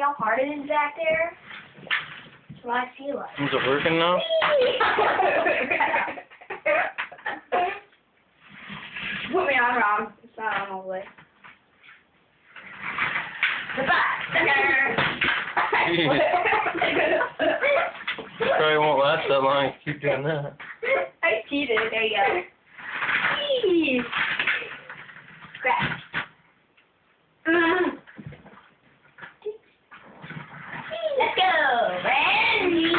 how hard it is back there? That's what I feel like. Is it working now? Put me on, Rob. It's not on all the way. Goodbye. Probably won't last that long if you keep doing that. I cheated. There you go. Jeez. Scratch. Let's go, Randy.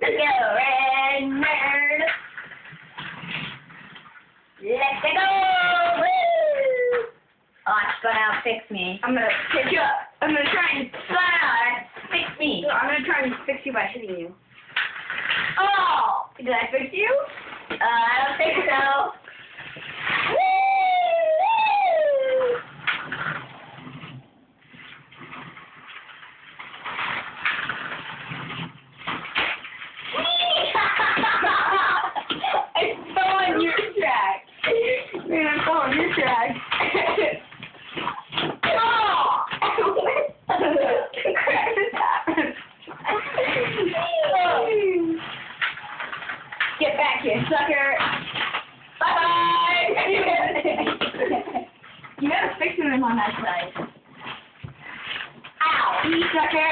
Let's go, Red. Let's go. Woo. Oh, it's gonna fix me. I'm gonna pick you up. I'm gonna try and fix me. I'm gonna try and fix you by hitting you. Oh! Did I fix you? I don't think so. I fell on your track. Man, I fell on your track. Oh! Crap is happening. Get back here, sucker. Bye-bye. You gotta fix him on that side. Ow, you sucker.